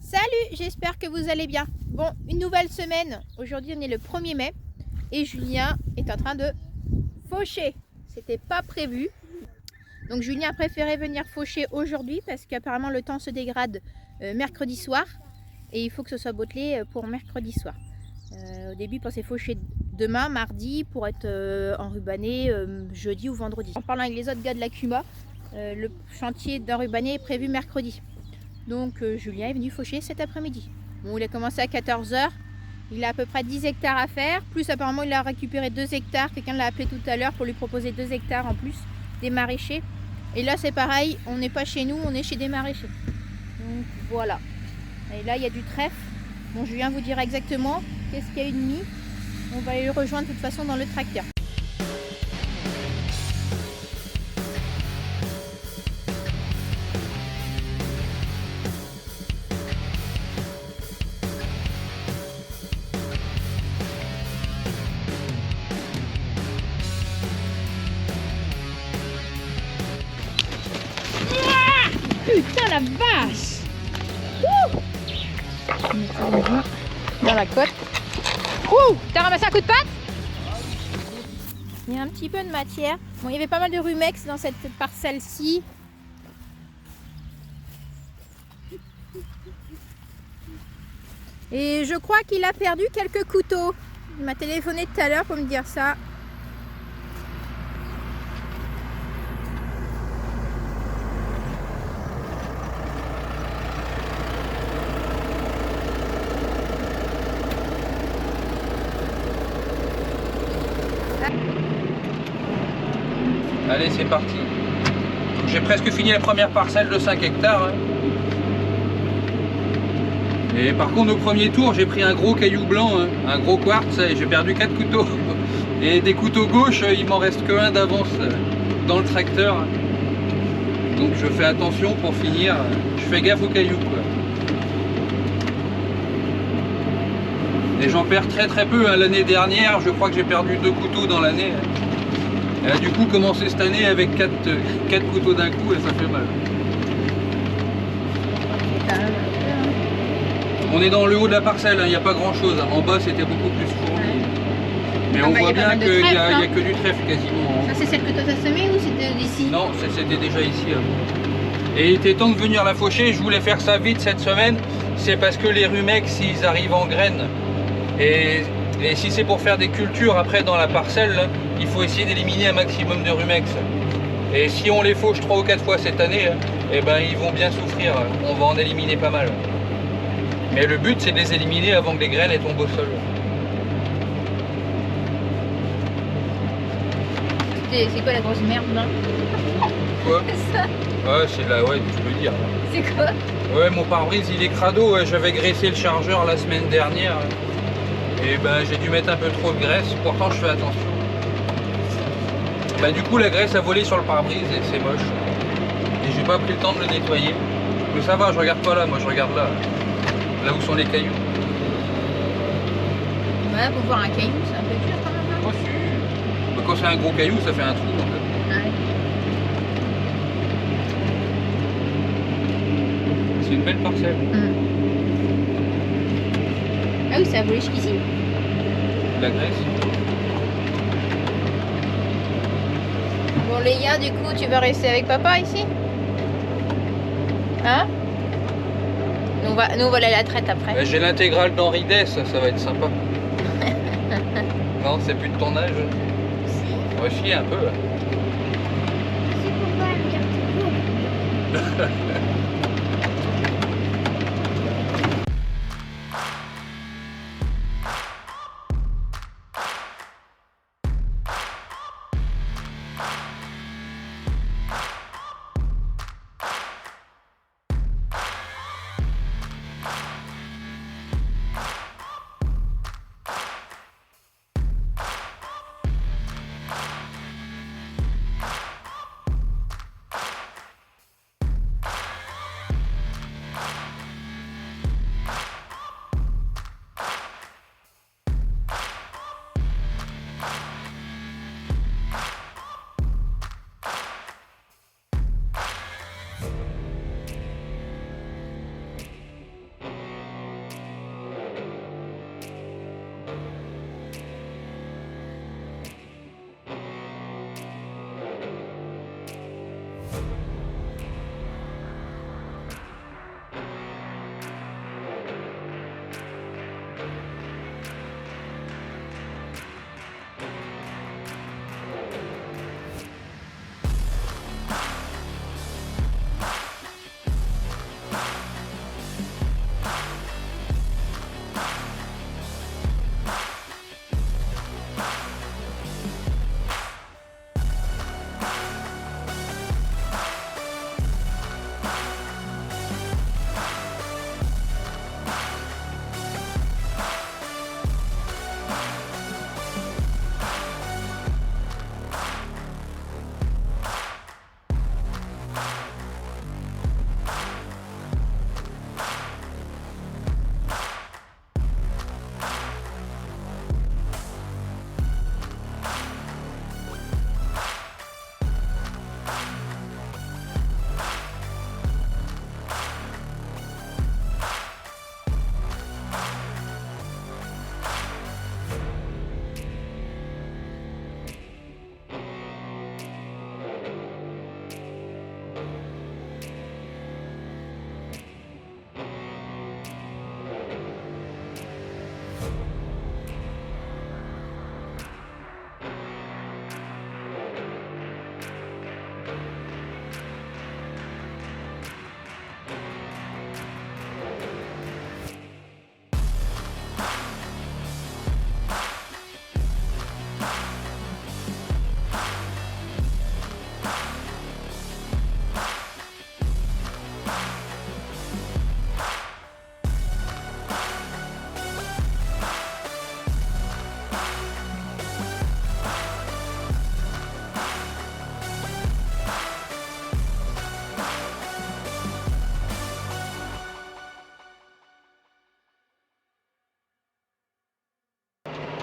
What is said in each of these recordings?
Salut, j'espère que vous allez bien. Bon, une nouvelle semaine. Aujourd'hui, on est le 1er mai et Julien est en train de faucher. C'était pas prévu. Donc Julien a préféré venir faucher aujourd'hui parce qu'apparemment le temps se dégrade mercredi soir et il faut que ce soit bottelé pour mercredi soir. Au début, il pensait faucher demain, mardi, pour être enrubanné jeudi ou vendredi. En parlant avec les autres gars de la CUMA, le chantier d'enrubanné est prévu mercredi. Donc Julien est venu faucher cet après-midi. Bon, il a commencé à 14 h. Il a à peu près 10 hectares à faire. Plus apparemment il a récupéré 2 hectares. Quelqu'un l'a appelé tout à l'heure pour lui proposer 2 hectares en plus des maraîchers. Et là c'est pareil, on n'est pas chez nous, on est chez des maraîchers. Donc voilà. Et là il y a du trèfle. Bon, Julien vous dira exactement qu'est-ce qu'il y a eu de mis. On va le rejoindre de toute façon dans le tracteur. Putain la vache! Dans la côte. T'as ramassé un coup de patte? Il y a un petit peu de matière. Bon, il y avait pas mal de rumex dans cette parcelle-ci. Et je crois qu'il a perdu quelques couteaux. Il m'a téléphoné tout à l'heure pour me dire ça. Allez, c'est parti. J'ai presque fini la première parcelle de 5 hectares. Et par contre, au premier tour, j'ai pris un gros caillou blanc, un gros quartz, et j'ai perdu 4 couteaux. Et des couteaux gauche, il m'en reste que un d'avance dans le tracteur. Donc je fais attention pour finir. Je fais gaffe aux cailloux, quoi. Et j'en perds très peu. L'année dernière, je crois que j'ai perdu 2 couteaux dans l'année. Du coup, commencer cette année avec 4 couteaux d'un coup, ça fait mal. On est dans le haut de la parcelle, il n'y a pas grand chose. En bas, c'était beaucoup plus fourni. Mais on voit bien qu'il n'y a que du trèfle quasiment. Ça, c'est celle que toi t'as semée ou c'était d'ici? Non, c'était déjà ici. Et il était temps de venir la faucher. Je voulais faire ça vite cette semaine. C'est parce que les rumex, ils arrivent en graines. Et si c'est pour faire des cultures après dans la parcelle, là, il faut essayer d'éliminer un maximum de rumex. Et si on les fauche 3 ou 4 fois cette année, eh ben, ils vont bien souffrir. On va en éliminer pas mal. Mais le but, c'est de les éliminer avant que les graines aient tombé au sol. C'est quoi la grosse merde là? Quoi? Ça. Ouais, c'est là, ouais, tu peux dire. C'est quoi? Ouais, mon pare-brise, il est crado. J'avais graissé le chargeur la semaine dernière. Et ben j'ai dû mettre un peu trop de graisse, pourtant je fais attention. Bah du coup la graisse a volé sur le pare-brise et c'est moche. Et j'ai pas pris le temps de le nettoyer. Mais ça va, je regarde pas là, moi je regarde là. Là où sont les cailloux. Ouais, pour voir un caillou, c'est un peu dur quand même. Oh, si. Bah, quand c'est un gros caillou, ça fait un trou en fait. Ouais. C'est une belle parcelle. Ah oui, ça a volé jusqu'ici. La graisse. Bon Léa, du coup, tu vas rester avec papa ici? Hein? Nous on va aller à la traite après. Bah, j'ai l'intégrale d'Henri Dess, ça va être sympa. Non, c'est plus de ton âge. Si. Ouais, si, un peu. Là. C'est pourquoi elle me garde tout.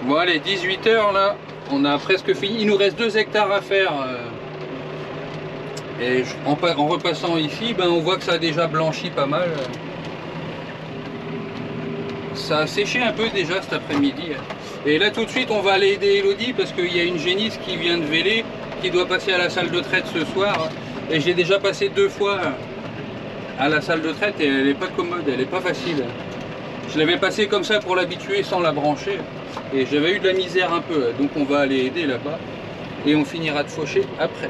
Bon allez, 18 h là, on a presque fini. Il nous reste 2 hectares à faire. Et en repassant ici, ben, on voit que ça a déjà blanchi pas mal. Ça a séché un peu déjà cet après-midi. Et là tout de suite on va aller aider Elodie parce qu'il y a une génisse qui vient de véler, qui doit passer à la salle de traite ce soir. Et j'ai déjà passé 2 fois à la salle de traite et elle n'est pas commode, elle n'est pas facile. Je l'avais passée comme ça pour l'habituer sans la brancher. Et j'avais eu de la misère un peu. Donc on va aller aider là-bas. Et on finira de faucher après.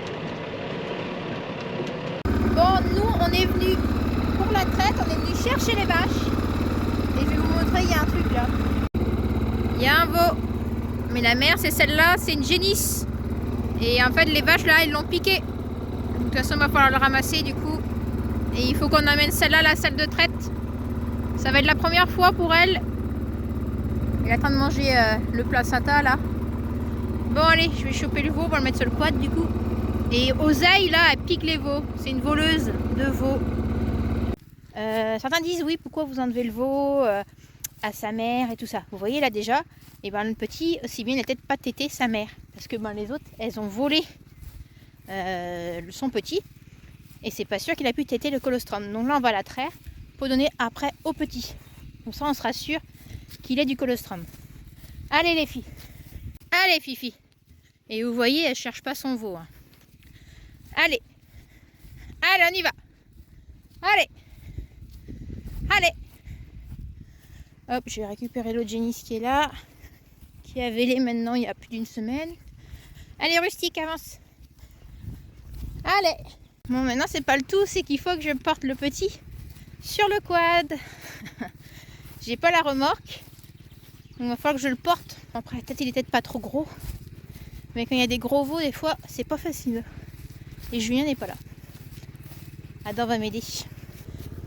Bon, nous, on est venu pour la traite, on est venu chercher les vaches. Et je vais vous montrer, il y a un truc là. Il y a un veau. Mais la mère, c'est celle-là, c'est une génisse. Et en fait, les vaches là, ils l'ont piqué. De toute façon, il va falloir le ramasser du coup. Et il faut qu'on amène celle-là à la salle de traite. Ça va être la première fois pour elle. Elle attend de manger le placenta là. Bon, allez, je vais choper le veau, on va le mettre sur le quad du coup. Et Oseille là, elle pique les veaux. C'est une voleuse de veaux. Certains disent oui, pourquoi vous enlevez le veau à sa mère et tout ça. Vous voyez là déjà, et ben, le petit, aussi bien, il n'a peut-être pas tété sa mère. Parce que ben, les autres, elles ont volé son petit. Et c'est pas sûr qu'il a pu téter le colostrum. Donc là, on va la traire pour donner après au petit. Comme ça, on sera sûr qu'il est du colostrum. Allez les filles. Allez Fifi. Et vous voyez, elle cherche pas son veau. Hein. Allez. Allez, on y va. Allez. Allez. Hop, je vais récupérer l'autre génisse qui est là. Qui a vélé maintenant il y a plus d'une semaine. Allez Rustique, avance. Allez. Bon, maintenant c'est pas le tout, c'est qu'il faut que je porte le petit sur le quad. J'ai pas la remorque. Donc il va falloir que je le porte. Après peut-être il est peut-être pas trop gros. Mais quand il y a des gros veaux, des fois c'est pas facile. Et Julien n'est pas là. Adam va m'aider.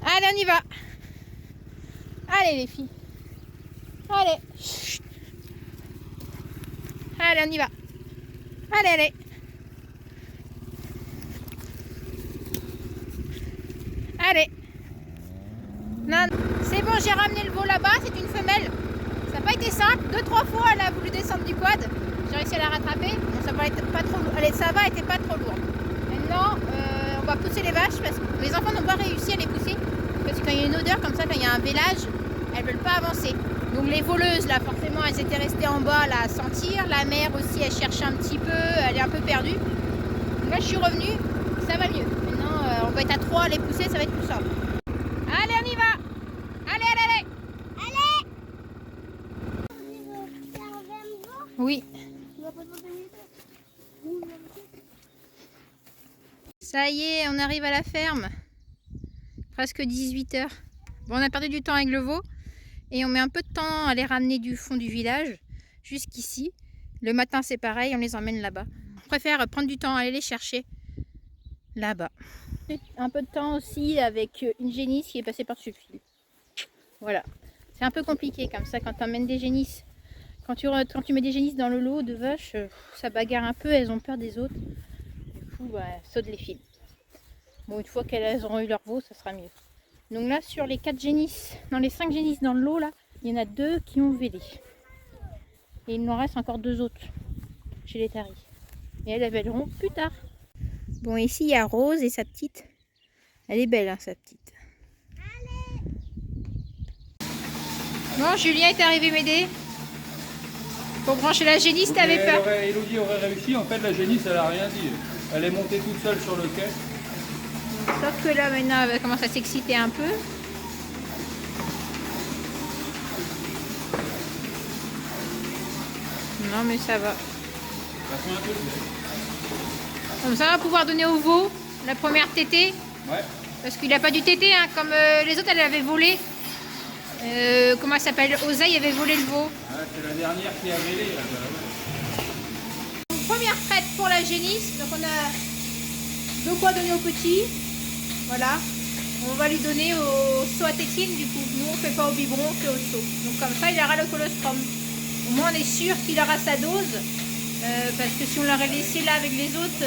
Allez, on y va. Allez les filles. Allez. Chut. Allez, on y va. Allez, allez. Allez. Non, c'est bon, j'ai ramené le veau là-bas, c'est une femelle. Ça n'a pas été simple. 2-3 fois, elle a voulu descendre du quad. J'ai réussi à la rattraper. Bon, ça va, pas trop lourd. Allez, ça va, elle n'était pas trop lourde. Maintenant, on va pousser les vaches parce que les enfants n'ont pas réussi à les pousser. Parce que quand il y a une odeur comme ça, quand il y a un vélage, elles ne veulent pas avancer. Donc les voleuses, là, forcément, elles étaient restées en bas là, à sentir. La mère aussi, elle cherche un petit peu, elle est un peu perdue. Donc là, je suis revenue, ça va mieux. Maintenant, on va être à 3 à les pousser, ça va être plus simple. Allez, on y va. Allez, allez, allez. Oui. Ça y est, on arrive à la ferme. Presque 18 h. Bon, on a perdu du temps avec le veau. Et on met un peu de temps à les ramener du fond du village jusqu'ici. Le matin, c'est pareil, on les emmène là-bas. On préfère prendre du temps à aller les chercher là-bas. Un peu de temps aussi avec une génisse qui est passée par-dessus le fil. Voilà. C'est un peu compliqué comme ça quand tu emmènes des génisses. Quand tu mets des génisses dans le lot de vaches, ça bagarre un peu, elles ont peur des autres. Du coup, bah, elles sautent les fils. Bon, une fois qu'elles auront eu leur veau, ça sera mieux. Donc là, sur les 4 génisses, dans les 5 génisses dans le lot, là, il y en a 2 qui ont vélé. Et il nous en reste encore 2 autres chez les taris. Et elles véleront plus tard. Bon, ici, il y a Rose et sa petite. Elle est belle, hein, sa petite. Bon, Julien est arrivé m'aider. Pour brancher la génisse, t'avais peur. Elodie aurait réussi, en fait, la génisse, elle a rien dit. Elle est montée toute seule sur le quai. Sauf que là maintenant elle commence à s'exciter un peu. Non mais ça va. Comme ça on va pouvoir donner au veau la première tétée. Ouais. Parce qu'il n'a pas dû téter hein, comme les autres elle avait volé. Comment elle s'appelle? Oseille avait volé le veau. Ouais, c'est la dernière qui a vélé. Première traite pour la génisse. Donc on a de quoi donner au petit. Voilà, on va lui donner au seau à tétine du coup. Nous on fait pas au biberon, on fait au seau. Donc comme ça il aura le colostrum. Au moins on est sûr qu'il aura sa dose. Parce que si on l'aurait laissé là avec les autres,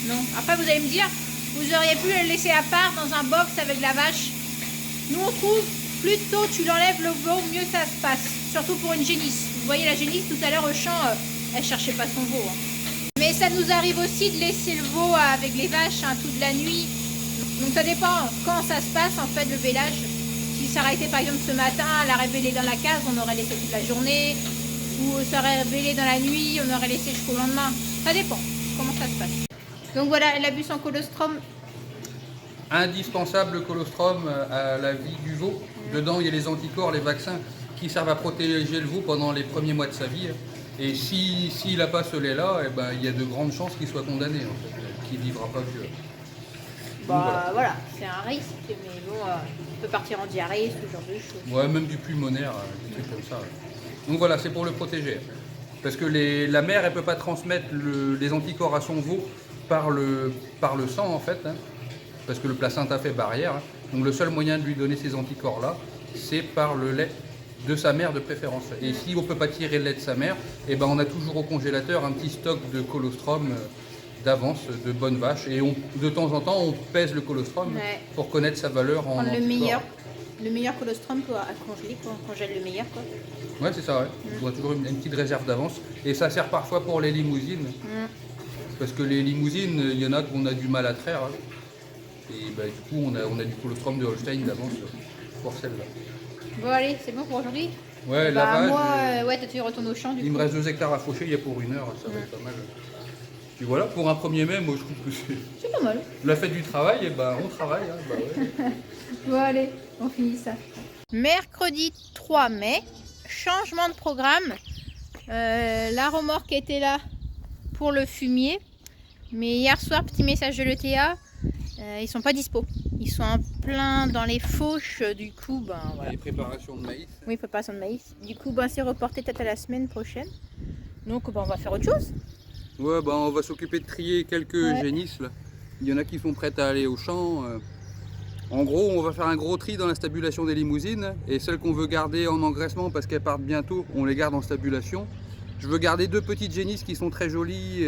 non. Après vous allez me dire, vous auriez pu le laisser à part dans un box avec la vache. Nous on trouve, plus tôt tu l'enlèves le veau, mieux ça se passe. Surtout pour une génisse. voyez la génisse tout à l'heure au champ, elle cherchait pas son veau. Hein. Mais ça nous arrive aussi de laisser le veau avec les vaches hein, toute la nuit. Donc ça dépend quand ça se passe en fait le vélage. Si ça aurait été par exemple ce matin, elle a révélé dans la case, on aurait laissé toute la journée. Ou ça aurait révélé dans la nuit, on aurait laissé jusqu'au lendemain. Ça dépend comment ça se passe. Donc voilà, elle a bu son colostrum. Indispensable colostrum à la vie du veau. Dedans, il y a les anticorps, les vaccins qui servent à protéger le veau pendant les premiers mois de sa vie. Et s'il n'a pas ce lait-là, eh ben, il y a de grandes chances qu'il soit condamné, en fait, qu'il ne vivra pas vieux. Bah voilà, c'est un risque, mais bon, il peut partir en diarrhée, ce genre de choses. Ouais, même du pulmonaire, des trucs comme ça. Ouais. Donc voilà, c'est pour le protéger. Parce que la mère, elle ne peut pas transmettre les anticorps à son veau par le sang, en fait, hein, parce que le placenta fait barrière. Hein. Donc le seul moyen de lui donner ces anticorps-là, c'est par le lait de sa mère de préférence. Et si on ne peut pas tirer le lait de sa mère, eh ben, on a toujours au congélateur un petit stock de colostrum d'avance, de bonnes vaches. Et de temps en temps, on pèse le colostrum pour connaître sa valeur en anticorps. Le meilleur colostrum à congeler, on congèle le meilleur quoi. Ouais, c'est ça, ouais. On doit toujours une petite réserve d'avance. Et ça sert parfois pour les limousines. Parce que les limousines, il y en a qu'on a du mal à traire. Hein. Et bah, du coup, on a du colostrum de Holstein d'avance pour celle-là. Bon, allez, c'est bon pour aujourd'hui? Ouais, lavage. Moi, tu retournes au champ du coup. Il me reste 2 hectares à faucher, il y a pour 1 heure, ça va être pas mal. Puis voilà, pour un 1er mai, moi je trouve que c'est pas mal. La fête du travail, et ben on travaille. Hein, bah ouais. Bon, allez, on finit ça. Mercredi 3 mai, changement de programme. La remorque était là pour le fumier. Mais hier soir, petit message de l'ETA, ils sont pas dispo. Ils sont en plein dans les fauches, du coup, ben voilà. Les préparations de maïs. Oui, préparation de maïs. Du coup, ben, c'est reporté peut-être à la semaine prochaine. Donc, ben, on va faire autre chose. Ouais, ben, on va s'occuper de trier quelques génisses. Là. Il y en a qui sont prêtes à aller au champ. En gros, on va faire un gros tri dans la stabulation des limousines. Et celles qu'on veut garder en engraissement parce qu'elles partent bientôt, on les garde en stabulation. Je veux garder 2 petites génisses qui sont très jolies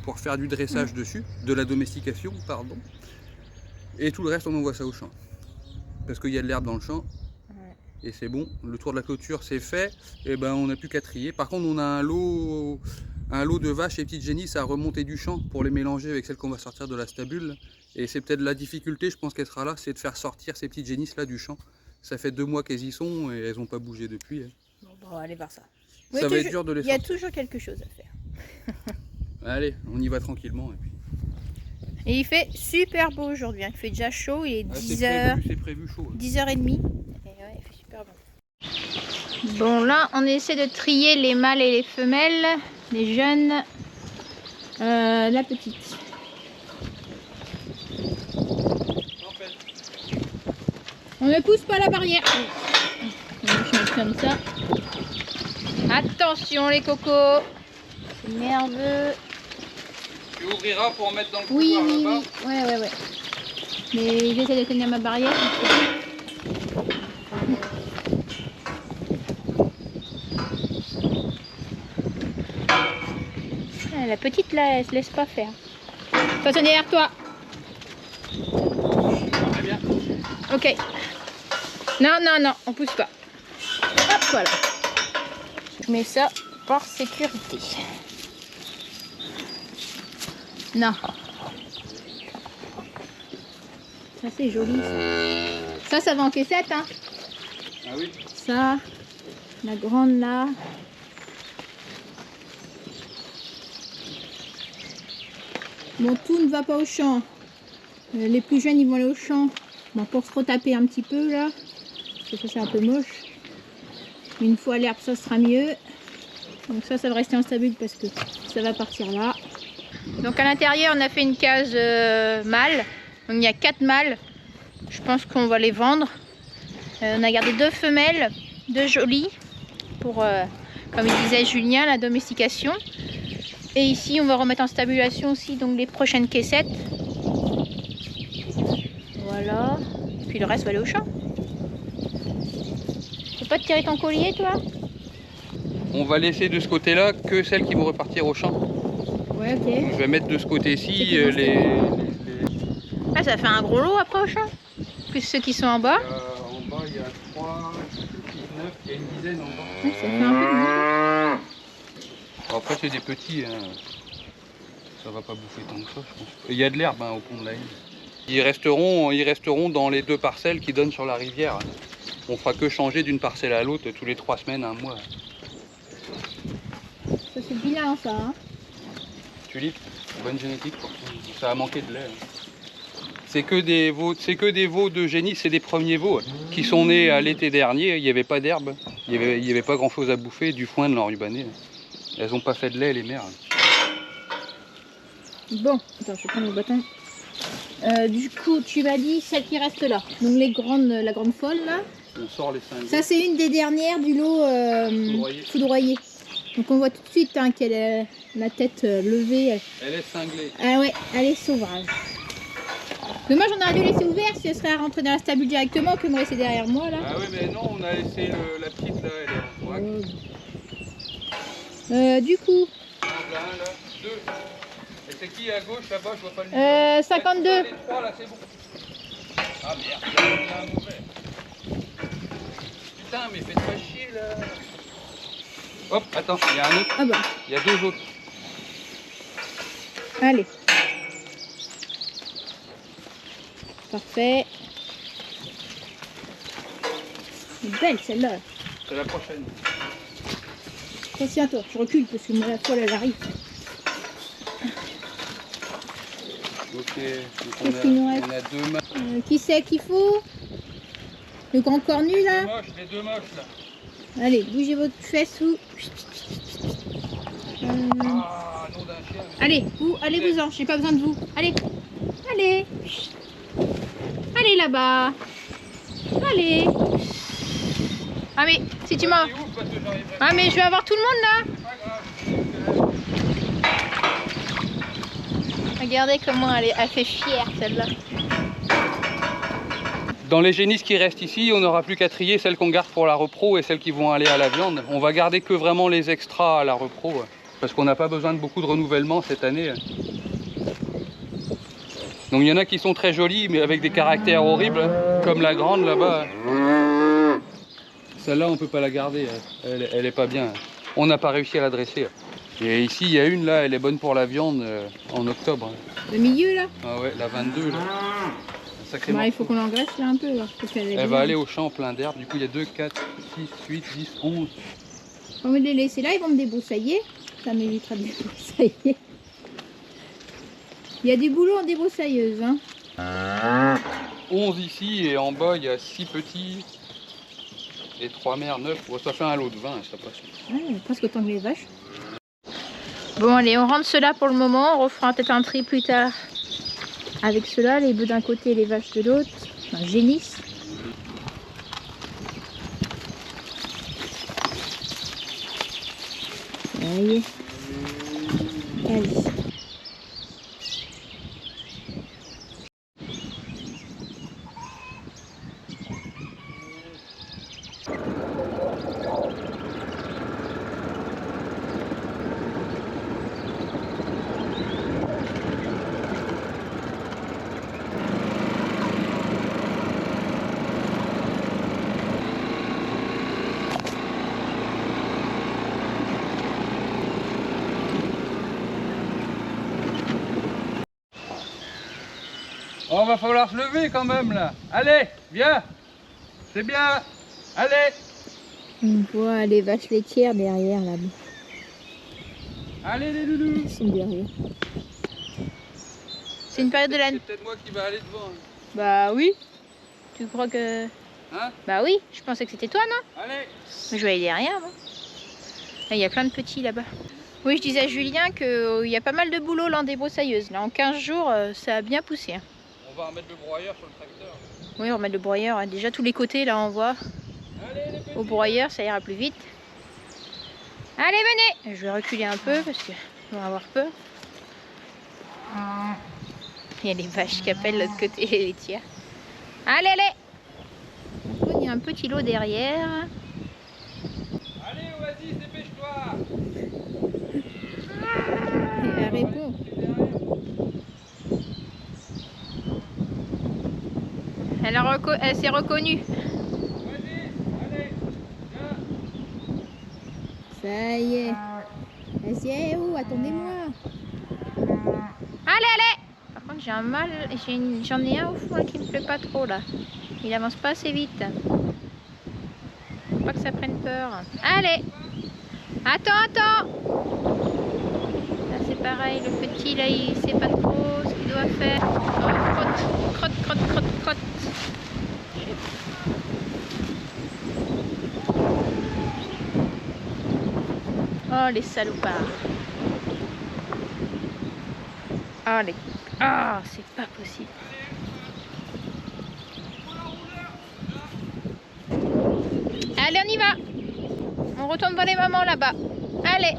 pour faire du dressage dessus, de la domestication, pardon. Et tout le reste, on envoie ça au champ. Parce qu'il y a de l'herbe dans le champ. Et c'est bon, le tour de la clôture c'est fait. Et ben on n'a plus qu'à trier. Par contre, on a un lot de vaches et petites génisses à remonter du champ pour les mélanger avec celles qu'on va sortir de la stabule. Et c'est peut-être la difficulté, je pense qu'elle sera là, c'est de faire sortir ces petites génisses là du champ. Ça fait 2 mois qu'elles y sont et elles n'ont pas bougé depuis. Bon, on va aller voir ça. Ça va être dur de les sortir. Il y a toujours quelque chose à faire. Allez, on y va tranquillement. Et puis... Et il fait super beau aujourd'hui, hein. Il fait déjà chaud, il est 10h. C'est prévu chaud. 10h30. Et ouais, il fait super bon. Bon, là, on essaie de trier les mâles et les femelles, les jeunes, la petite. On ne pousse pas la barrière. On va mettre comme ça. Attention les cocos. C'est nerveux. Tu ouvriras pour mettre dans le couloir oui, là-bas. Ouais. Mais j'essaie de tenir ma barrière. Ah, la petite là, elle se laisse pas faire. Attention derrière toi. Très bien. Ok. Non, on pousse pas. Hop, voilà. Je mets ça par sécurité. Non. Ça c'est joli. Ça va en caissette, hein. Ah oui. Ça, la grande là. Bon, tout ne va pas au champ. Les plus jeunes, ils vont aller au champ. Bon, pour se retaper un petit peu là. Parce que ça c'est un peu moche. Une fois l'herbe, ça sera mieux. Donc ça va rester en stabule parce que ça va partir là. Donc à l'intérieur, on a fait une case mâle. Donc il y a 4 mâles. Je pense qu'on va les vendre. On a gardé 2 femelles, 2 jolies pour, comme il disait Julien, la domestication. Et ici, on va remettre en stabulation aussi donc les prochaines caissettes. Voilà. Puis le reste va aller au champ. Tu peux pas te tirer ton collier, toi? On va laisser de ce côté-là que celles qui vont repartir au champ. Ouais, ok. Je vais mettre de ce côté-ci Ah, ça fait un gros lot après au champ. Plus ceux qui sont en bas. En bas, il y a 3, 9, il y a une dizaine encore. Ouais, ça fait un peu de bruit. Bon, après c'est des petits, hein. Ça va pas bouffer tant que ça je pense. Et il y a de l'herbe hein, au pont de la Hille. Ils resteront dans les 2 parcelles qui donnent sur la rivière. On fera que changer d'une parcelle à l'autre tous les 3 semaines, 1 mois. Ça c'est vilain ça. Hein. Tulipe, bonne génétique pour ça. Ça a manqué de lait. Hein. C'est que des veaux de génie, c'est des premiers veaux qui sont nés à l'été dernier. Il n'y avait pas d'herbe, il n'y avait pas grand chose à bouffer, du foin de l'enrubané. Elles n'ont pas fait de lait les mères. Bon, attends, je vais prendre le bâton. Du coup, tu m'as dit celle qui reste là. Donc la grande folle là. On sort les 5. Ça c'est une des dernières du lot foudroyé. Donc on voit tout de suite hein, qu'elle a la tête levée. Elle est cinglée. Ah ouais, elle est sauvage. Mais moi j'en aurais dû laisser ouvert si elle serait rentrée dans la stabule directement que me laisser derrière moi là. Ah oui mais non, on a laissé la petite là, elle est en vrac. Du coup. Là, 1 là, 2. Et c'est qui à gauche là-bas, je vois pas le 52. Les 3 là, c'est bon. Ah merde, il y a un mauvais. Putain, mais faites pas chier là. Hop, attends, il y a un autre. Ah bah. Il y a 2 autres. Allez. Parfait. Elle est belle celle-là. C'est la prochaine. Tiens-toi, je recule parce que moi la folle elle arrive. Ok, donc Qu'est-ce qu'il nous reste? on a 2 moches. Qui c'est qu'il faut? Le grand cornu là? Les 2 moches là. Allez, bougez votre fesse ou. Ah, nom d'un chien. Allez, allez-vous-en, j'ai pas besoin de vous. Allez, allez. Allez là-bas. Allez. Ah mais si tu m'as. Ah mais je vais avoir tout le monde là. Regardez comment elle fait fière celle-là. Dans les génisses qui restent ici, on n'aura plus qu'à trier celles qu'on garde pour la repro et celles qui vont aller à la viande. On va garder que vraiment les extras à la repro parce qu'on n'a pas besoin de beaucoup de renouvellement cette année. Donc il y en a qui sont très jolies mais avec des caractères horribles, comme la grande là-bas. Celle-là on peut pas la garder, elle est pas bien. On n'a pas réussi à la dresser. Et ici il y a une là, elle est bonne pour la viande en octobre. Le milieu là? Ah ouais, la 22 là. Bah, il faut qu'on l'engraisse là un peu. Là, elle va aller au champ plein d'herbe. Du coup, il y a 2, 4, 6, 8, 10, 11. On va les laisser là, ils vont me débroussailler. Ça m'évitera de débroussailler. Il y a du boulot en débroussailleuse. Hein. 11 ici et en bas, il y a 6 petits. Et 3 mères, 9. Bon, ça fait un lot de 20, ça passe. Ouais, presque autant que les vaches. Bon, allez, on rentre cela pour le moment. On refera peut-être un tri plus tard. Avec cela, les bœufs d'un côté et les vaches de l'autre. Enfin, génisse. Allez. Allez. Oh, va falloir se lever quand même là. Allez, viens. C'est bien. Allez. On voit les vaches laitières derrière là-bas. Allez les loulous. Elles sont derrière. C'est une période de l'année. C'est peut-être moi qui va aller devant. Bah oui. Tu crois que... Hein? Bah oui, je pensais que c'était toi, non? Allez. Mais je voyais derrière, moi. Là, il y a plein de petits là-bas. Oui, je disais à Julien qu'il y a pas mal de boulot là en débroussailleuse. Là, en 15 jours, ça a bien poussé. Hein. On va remettre le broyeur sur le tracteur. Oui, on va mettre le broyeur. Hein. Déjà, tous les côtés, là, on voit. Allez, Au broyeur, ça ira plus vite. Allez, venez! Je vais reculer un peu parce qu'ils vont avoir peur. Il y a les vaches qui appellent de l'autre côté, les laitières. Allez, allez! Il y a un petit lot derrière. Allez, vas-y, dépêche-toi. Et elle répond. Elle s'est reconnue. Ça y est. Vas-y, oh, attendez-moi. Allez, allez. Par contre, j'ai un mal. J'en ai un au fond là, qui me plaît pas trop là. Il avance pas assez vite. Faut pas que ça prenne peur. Allez. Attends. Là, c'est pareil. Le petit là, il sait pas trop ce qu'il doit faire. Oh, crotte. Oh, les salopards. Oh, c'est pas possible. Allez, on y va. On retourne voir les mamans là-bas. Allez.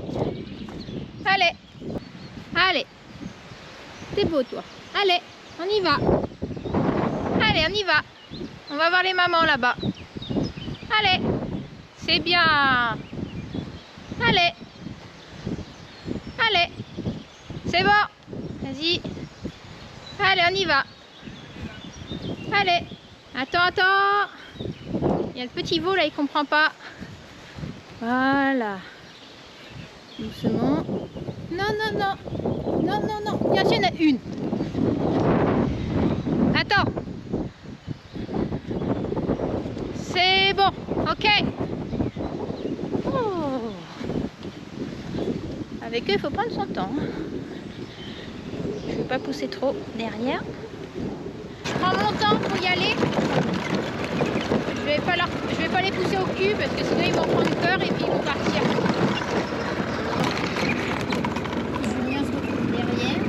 T'es beau, toi. Allez, on y va. Allez, on y va. On va voir les mamans là-bas. Allez. C'est bien. Allez. C'est bon. Vas-y. Allez, on y va. Allez. Attends. Il y a le petit veau là, il comprend pas. Voilà. Doucement. Non. Bien sûr, il y en a une. Attends. C'est bon. Ok. Oh. Avec eux, il faut prendre son temps. Je ne vais pas pousser trop derrière. Je prends mon temps pour y aller. Je vais pas les pousser au cul parce que sinon ils vont prendre peur et puis ils vont partir. Julien se retrouve derrière.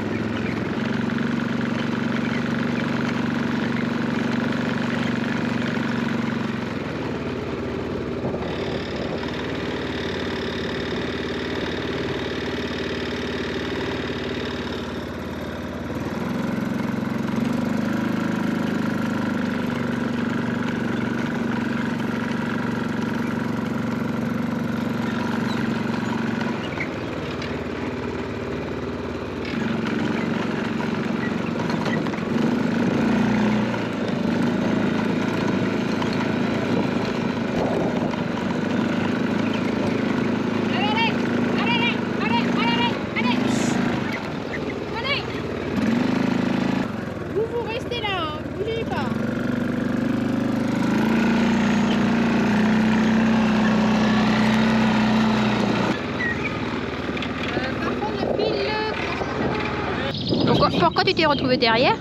Pourquoi tu t'es retrouvé derrière?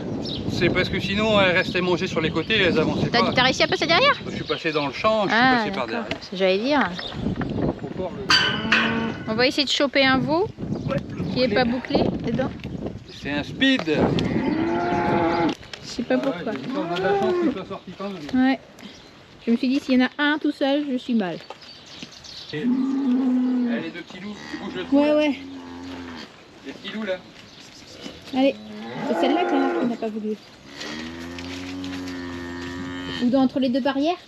C'est parce que sinon elles restaient mangées sur les côtés et elles avançaient pas. T'as réussi à passer derrière? Je suis passé dans le champ, je suis passé par derrière. J'allais dire. On va essayer de choper un veau qui est pas bouclé dedans. C'est un speed. Je sais pas pourquoi. On a de la chance qu'il soit sorti quand même. Ouais. Je me suis dit s'il y en a un tout seul, je suis mal. Et les deux petits loups, tu bouges le trou. Ouais. Les petits loups là. Allez, c'est celle-là qu'on n'a pas voulu. Ou entre les deux barrières.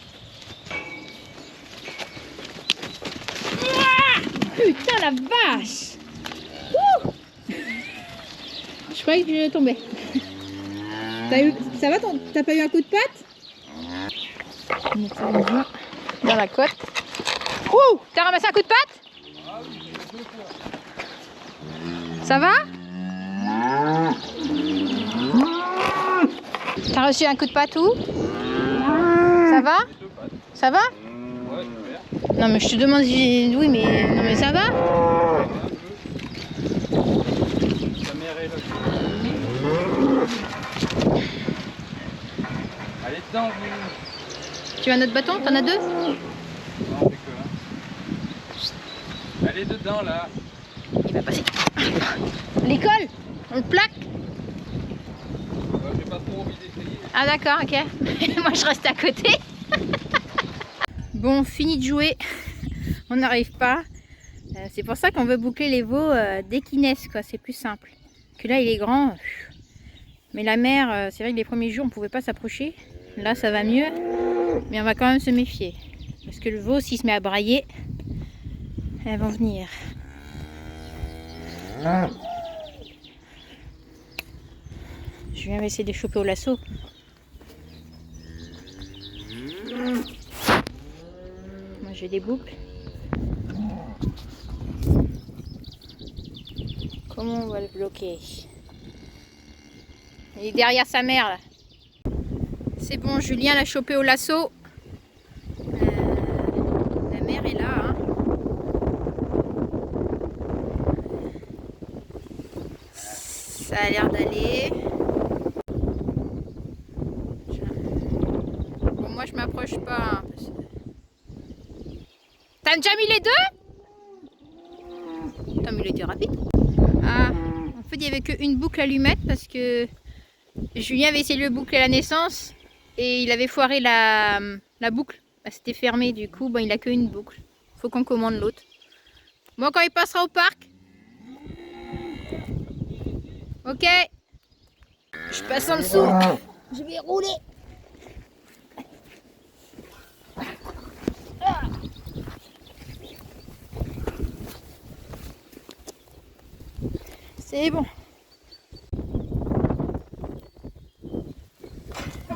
Putain la vache! Ouh, je croyais que je tombais. Ça va, t'as pas eu un coup de patte? On met ça dans la côte. Ouh, t'as ramassé un coup de patte? Ça va? T'as reçu un coup de patte où? Ça va? Ça va? Ouais, super. Non mais je te demande si... Oui mais... Non mais ça va? Ta mère est là. Allez dedans, vous. Tu as un autre bâton? T'en as deux? Non, on fait que un. Allez dedans là. Il va passer. L'école? On le plaque? J'ai pas trop envie d'essayer. Ah d'accord, ok. Moi je reste à côté. Bon, fini de jouer. On n'arrive pas. C'est pour ça qu'on veut boucler les veaux dès qu'ils naissent, quoi. C'est plus simple. Que là il est grand. Mais la mère, c'est vrai que les premiers jours on pouvait pas s'approcher. Là ça va mieux. Mais on va quand même se méfier. Parce que le veau, s'il se met à brailler, elles vont venir. Julien va essayer de les choper au lasso. Moi j'ai des boucles. Comment on va le bloquer? Il est derrière sa mère là. C'est bon, Julien l'a chopé au lasso. La mère est là. Hein. Ça a l'air d'aller. Bon, moi je m'approche pas. Hein, parce que... T'as déjà mis les deux? Putain, mais il était rapide. Ah, en fait il n'y avait qu'une boucle allumette parce que Julien avait essayé de le boucler à la naissance et il avait foiré la boucle. C'était fermé, du coup bon, il a qu'une boucle. Faut qu'on commande l'autre. Bon, quand il passera au parc. Ok. Je passe en dessous. Je vais rouler. C'est bon.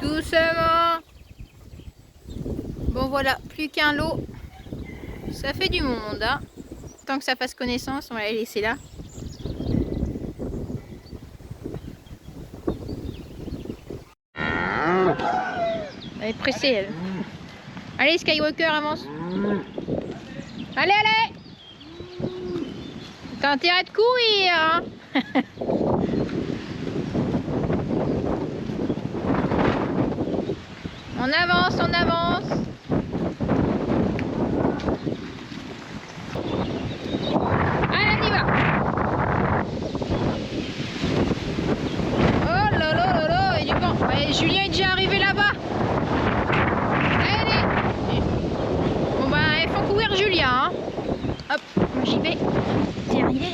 Doucement. Bon voilà, plus qu'un lot. Ça fait du monde. Hein. Tant que ça fasse connaissance, on va la laisser là. Elle est pressée elle. Allez Skywalker, avance. Allez, allez. T'as intérêt de courir. Hein. On avance, on avance. Allez, on y va. Oh là là là là, il est bon. Allez, Julien est déjà arrivé là-bas. Allez. Bon bah, il faut courir Julien. Hein. Hop, j'y vais. C'est arrivé.